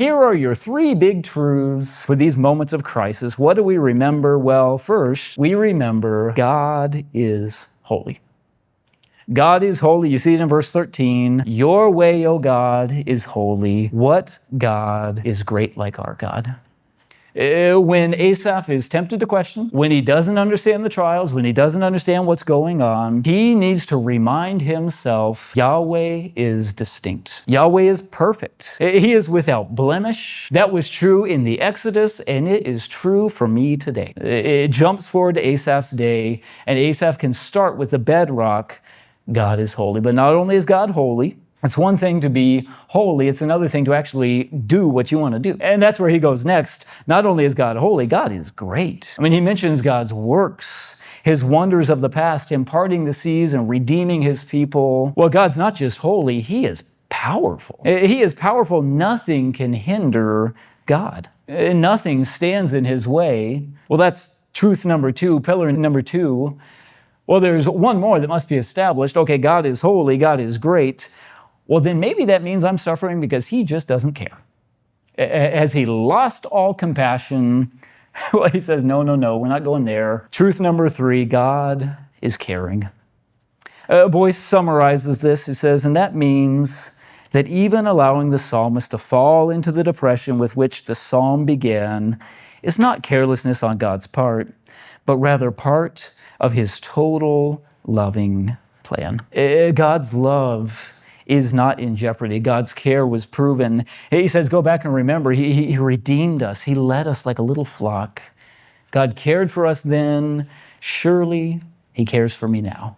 Here are your three big truths for these moments of crisis. What do we remember? Well, first, we remember God is holy. God is holy. You see it in verse 13. Your way, O God, is holy. What God is great like our God? When Asaph is tempted to question, when he doesn't understand the trials, when he doesn't understand what's going on, he needs to remind himself Yahweh is distinct. Yahweh is perfect. He is without blemish. That was true in the Exodus, and it is true for me today. It jumps forward to Asaph's day, and Asaph can start with the bedrock. God is holy. But not only is God holy, it's one thing to be holy, it's another thing to actually do what you want to do. And that's where he goes next. Not only is God holy, God is great. I mean, he mentions God's works, his wonders of the past, him parting the seas and redeeming his people. Well, God's not just holy, he is powerful. He is powerful. Nothing can hinder God. Nothing stands in his way. Well, that's truth number two, pillar number two. Well, there's one more that must be established. Okay, God is holy, God is great. Well, then maybe that means I'm suffering because he just doesn't care. Has he lost all compassion? Well, he says, no, we're not going there. Truth number three, God is caring. Boyce summarizes this. He says, and that means that even allowing the psalmist to fall into the depression with which the psalm began is not carelessness on God's part, but rather part of his total loving plan. God's love is not in jeopardy. God's care was proven. He says, go back and remember, he redeemed us. He led us like a little flock. God cared for us then. Surely he cares for me now.